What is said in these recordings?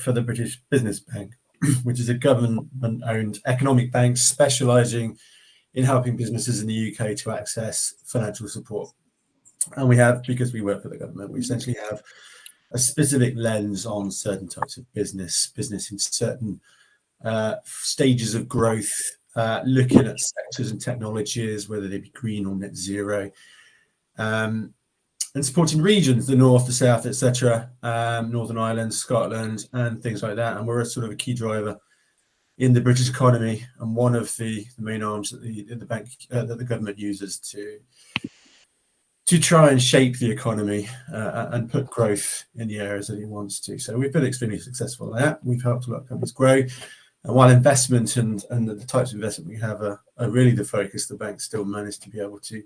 for the British Business Bank, which is a government-owned economic bank specialising in helping businesses in the UK to access financial support. And we have, because we work for the government, we essentially have a specific lens on certain types of business in certain stages of growth, looking at sectors and technologies, whether they be green or net zero, and supporting regions, the north, the south, etc., Northern Ireland, Scotland, and things like that. And we're a sort of a key driver in the British economy, and one of the main arms that the bank that the government uses to try and shape the economy and put growth in the areas that it wants to. So we've been extremely successful at that. We've helped a lot of companies grow, and while investment and the types of investment we have are really the focus, the bank still managed to be able to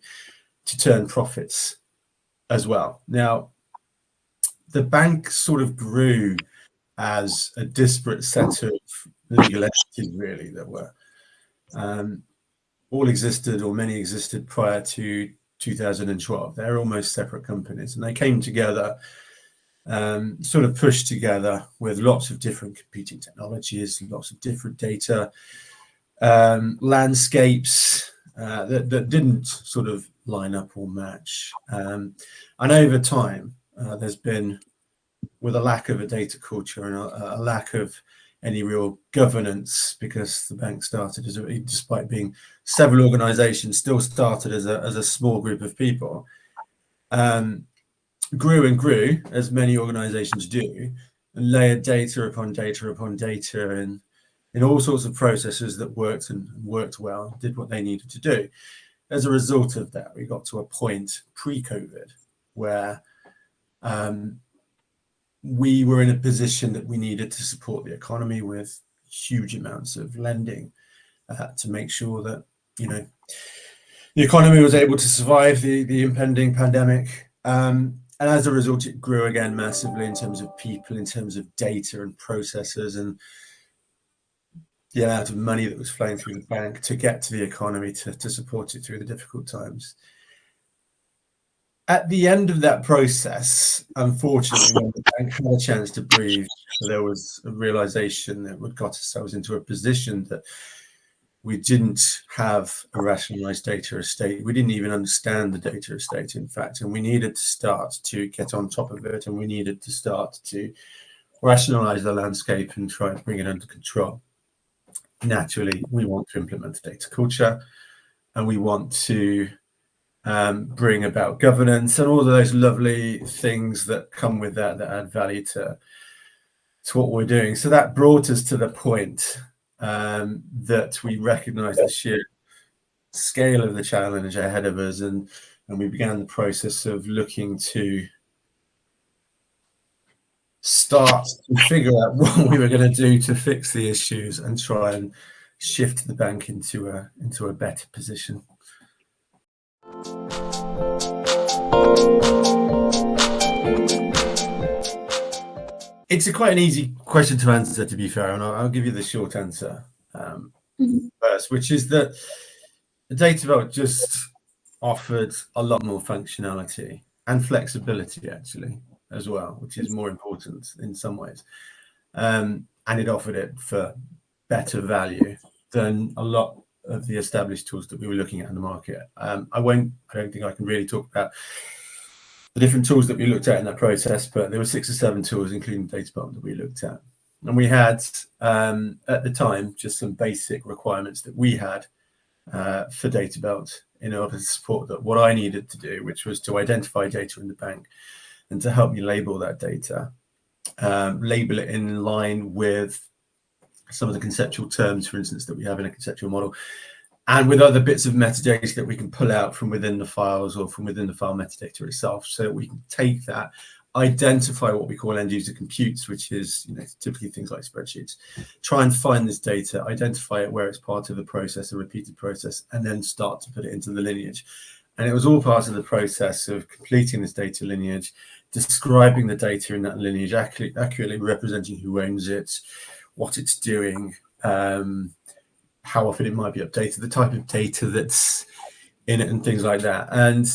turn profits as well. Now, the bank sort of grew as a disparate set of legal entities, really, that were all existed, or many existed, prior to 2012. They're almost separate companies, and they came together, sort of pushed together with lots of different competing technologies, lots of different data landscapes that didn't sort of line up or match. And over time, there's been, with a lack of a data culture and a lack of any real governance, because the bank started as despite being several organizations, still started as a small group of people, grew and grew, as many organizations do, and layered data upon data upon data, and in all sorts of processes that worked and worked well, did what they needed to do. As a result of that, we got to a point pre-COVID where we were in a position that we needed to support the economy with huge amounts of lending to make sure that, you know, the economy was able to survive the impending pandemic. And as a result, it grew again massively in terms of people, in terms of data and processes, and the amount of money that was flowing through the bank to get to the economy to support it through the difficult times. At the end of that process, unfortunately, when the bank had a chance to breathe, there was a realization that we got ourselves into a position that we didn't have a rationalized data estate. We didn't even understand the data estate, in fact, and we needed to start to get on top of it, and we needed to start to rationalize the landscape and try and bring it under control. Naturally, we want to implement a data culture, and we want to bring about governance and all of those lovely things that come with that add value to what we're doing. So that brought us to the point that we recognized the sheer scale of the challenge ahead of us, and we began the process of looking to start to figure out what we were going to do to fix the issues and try and shift the bank into a better position. It's quite an easy question to answer, to be fair, and I'll give you the short answer first, which is that the DataBelt just offered a lot more functionality and flexibility, actually, as well, which is more important in some ways. And it offered it for better value than a lot of the established tools that we were looking at in the market. I don't think I can really talk about the different tools that we looked at in that process, but there were 6 or 7 tools, including DataBelt, that we looked at. And we had, at the time, just some basic requirements that we had for DataBelt in order to support that. What I needed to do, which was to identify data in the bank and to help me label that data, label it in line with some of the conceptual terms, for instance, that we have in a conceptual model, and with other bits of metadata that we can pull out from within the files or from within the file metadata itself, so that we can take that, identify what we call end user computes, which is, you know, typically things like spreadsheets, try and find this data, identify it where it's part of the process, a repeated process, and then start to put it into the lineage. And it was all part of the process of completing this data lineage, describing the data in that lineage, accurately representing who owns it, what it's doing, how often it might be updated, the type of data that's in it, and things like that. And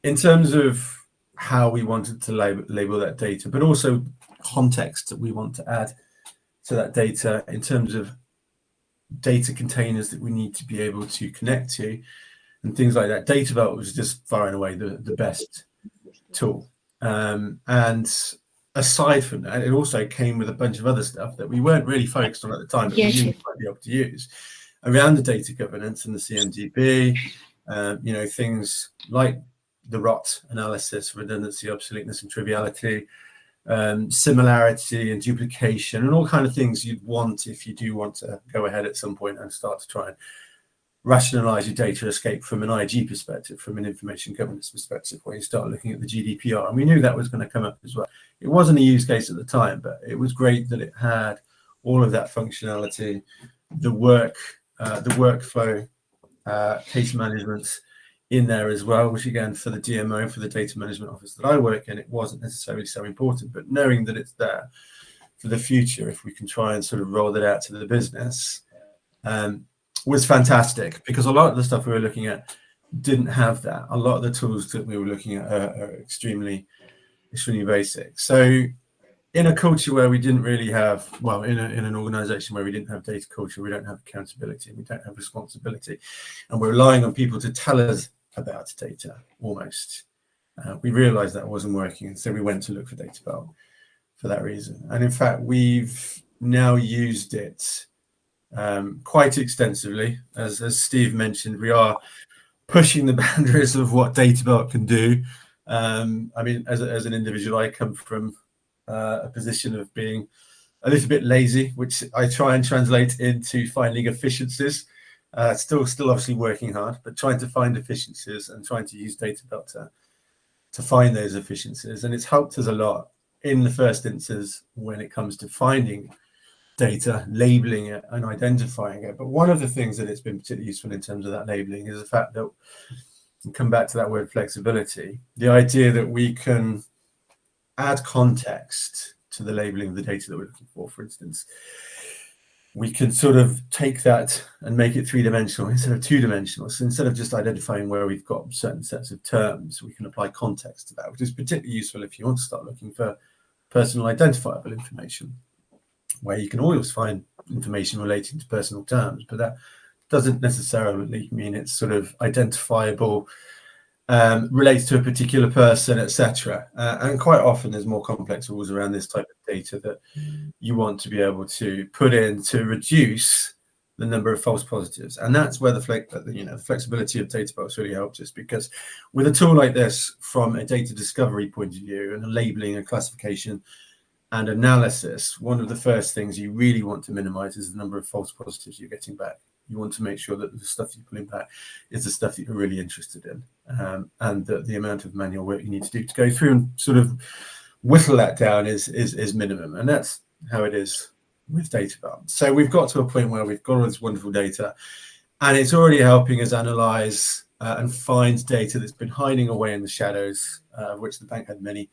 in terms of how we wanted to label that data, but also context that we want to add to that data in terms of data containers that we need to be able to connect to and things like that. DataBelt was just far and away the best tool. And aside from that, it also came with a bunch of other stuff that we weren't really focused on at the time, but we knew we might be able to use around the data governance and the CMDB. Things like the ROT analysis, redundancy, obsoleteness, and triviality, similarity and duplication, and all kind of things you'd want if you do want to go ahead at some point and start to try and rationalize your data escape from an IG perspective, from an information governance perspective, where you start looking at the GDPR. And we knew that was going to come up as well. It wasn't a use case at the time, but it was great that it had all of that functionality, the workflow, case management in there as well, which again, for the DMO, for the data management office that I work in, it wasn't necessarily so important, but knowing that it's there for the future, if we can try and sort of roll that out to the business, was fantastic, because a lot of the stuff we were looking at didn't have that. A lot of the tools that we were looking at are extremely basic. So in a culture where we didn't really have, well, in an organization where we didn't have data culture, we don't have accountability, we don't have responsibility, and we're relying on people to tell us about data almost. We realized that wasn't working, and so we went to look for DataBelt for that reason. And in fact, we've now used it quite extensively. As Steve mentioned, we are pushing the boundaries of what DataBelt can do. I mean, as an individual, I come from a position of being a little bit lazy, which I try and translate into finding efficiencies. Still obviously working hard, but trying to find efficiencies and trying to use DataBelt to find those efficiencies. And it's helped us a lot in the first instance when it comes to finding data, labeling it and identifying it. But one of the things that it's been particularly useful in terms of that labeling is the fact that, we'll come back to that word flexibility, the idea that we can add context to the labeling of the data that we're looking for instance. We can sort of take that and make it three-dimensional instead of two-dimensional. So instead of just identifying where we've got certain sets of terms, we can apply context to that, which is particularly useful if you want to start looking for personal identifiable information, where you can always find information relating to personal terms, but that doesn't necessarily mean it's sort of identifiable, relates to a particular person, etc. And quite often there's more complex rules around this type of data that you want to be able to put in to reduce the number of false positives. And that's where the flexibility of DataBelt really helps us, because with a tool like this, from a data discovery point of view and a labeling and classification and analysis, one of the first things you really want to minimize is the number of false positives you're getting back. You want to make sure that the stuff you're pulling back is the stuff that you're really interested in, and that the amount of manual work you need to do to go through and sort of whittle that down is minimum. And that's how it is with DataBelt. So we've got to a point where we've got all this wonderful data, and it's already helping us analyze and find data that's been hiding away in the shadows, of which the bank had many,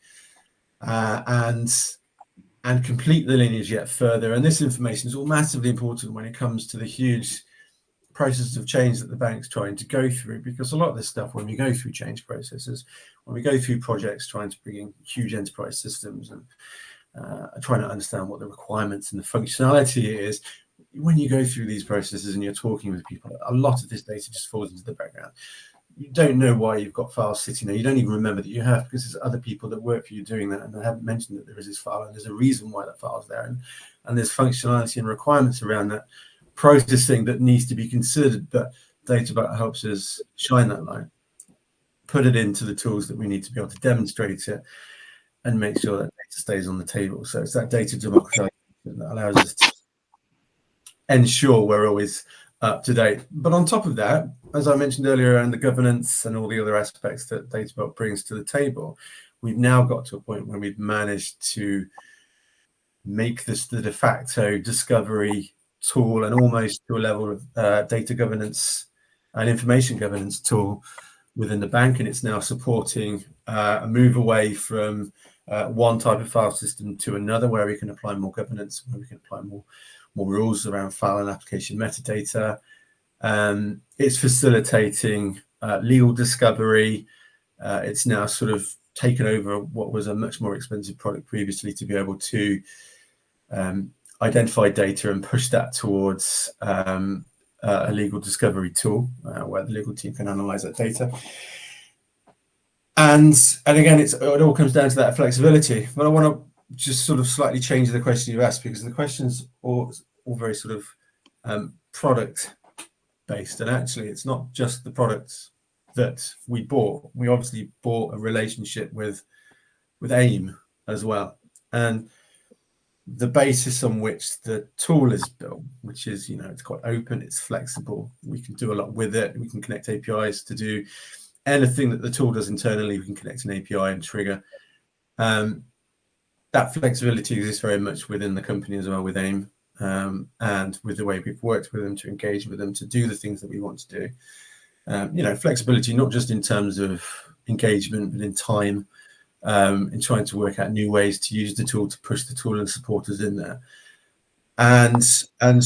and complete the lineage yet further. And this information is all massively important when it comes to the huge process of change that the bank's trying to go through, because a lot of this stuff, when we go through change processes, when we go through projects trying to bring in huge enterprise systems and trying to understand what the requirements and the functionality is, when you go through these processes and you're talking with people, a lot of this data just falls into the background. You don't know why you've got files sitting there. You don't even remember that you have, because there's other people that work for you doing that, and I haven't mentioned that there is this file, and there's a reason why that file's there, and there's functionality and requirements around that processing that needs to be considered. But DataBelt helps us shine that light, put it into the tools that we need to be able to demonstrate it, and make sure that data stays on the table. So it's that data democratization that allows us to ensure we're always up to date. But on top of that, as I mentioned earlier, around the governance and all the other aspects that DataBelt brings to the table, we've now got to a point where we've managed to make this the de facto discovery tool, and almost to a level of data governance and information governance tool within the bank. And it's now supporting a move away from one type of file system to another, where we can apply more governance, where we can apply more rules around file and application metadata. It's facilitating legal discovery. It's now sort of taken over what was a much more expensive product previously, to be able to identify data and push that towards a legal discovery tool where the legal team can analyze that data. And again, it all comes down to that flexibility. But I want to just sort of slightly change the question you asked, because the questions all very sort of product based, and actually it's not just the products that we bought. We obviously bought a relationship with AIM as well, and the basis on which the tool is built, which is, it's quite open, it's flexible, we can do a lot with it, we can connect APIs to do anything that the tool does internally. We can connect an API and trigger. That flexibility exists very much within the company as well with AIM, and with the way we've worked with them to engage with them to do the things that we want to do. Flexibility not just in terms of engagement, but in time, in trying to work out new ways to use the tool, to push the tool and support us in there. And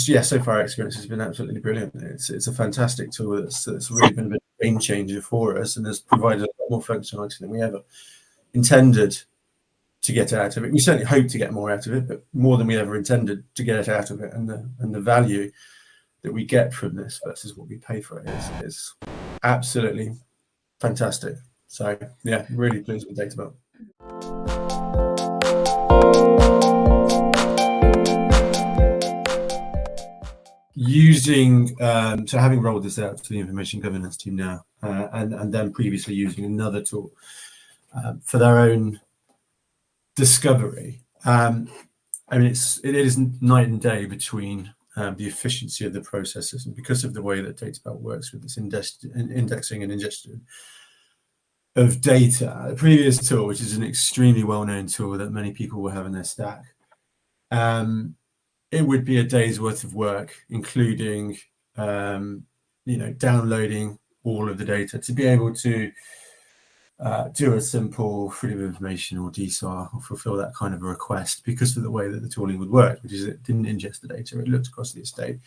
yeah, so far our experience has been absolutely brilliant. It's a fantastic tool that's really been a bit of a game changer for us, and has provided a lot more functionality than we ever intended to get out of it. We certainly hope to get more out of it, but more than we ever intended to get out of it, and the value that we get from this versus what we pay for it is absolutely fantastic. So yeah, really pleased with DataBelt. Using so having rolled this out to the information governance team now, and then previously using another tool for their own discovery. I mean, it is night and day between the efficiency of the processes, and because of the way that DataBelt works with this indexing and ingestion of data, the previous tool, which is an extremely well-known tool that many people will have in their stack, it would be a day's worth of work, including downloading all of the data to be able to do a simple freedom of information or DSAR or fulfill that kind of a request, because of the way that the tooling would work, which is it didn't ingest the data, it looked across the estate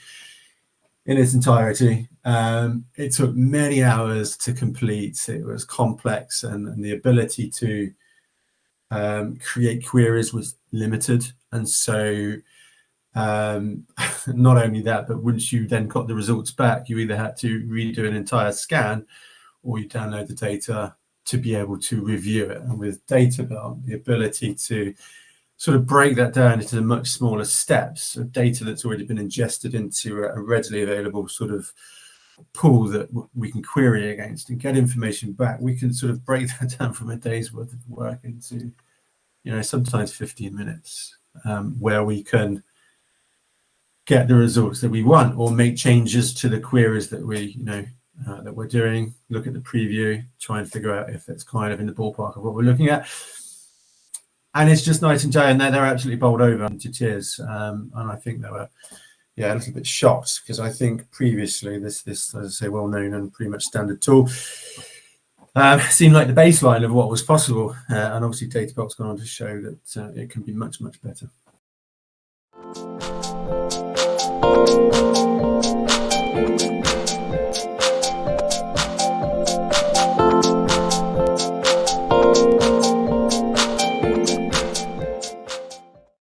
in its entirety. It took many hours to complete, it was complex, and the ability to create queries was limited. And so not only that, but once you then got the results back, you either had to redo an entire scan or you download the data to be able to review it. And with DataBelt, the ability to sort of break that down into much smaller steps of data that's already been ingested into a readily available sort of pool that we can query against and get information back, we can sort of break that down from a day's worth of work into, sometimes 15 minutes, where we can get the results that we want or make changes to the queries that that we're doing, look at the preview, try and figure out if it's kind of in the ballpark of what we're looking at. And it's just night and day, and they're absolutely bowled over into tears. And I think they were, a little bit shocked, because I think previously this, as I say, well-known and pretty much standard tool seemed like the baseline of what was possible. And obviously DataBelt's gone on to show that it can be much, much better.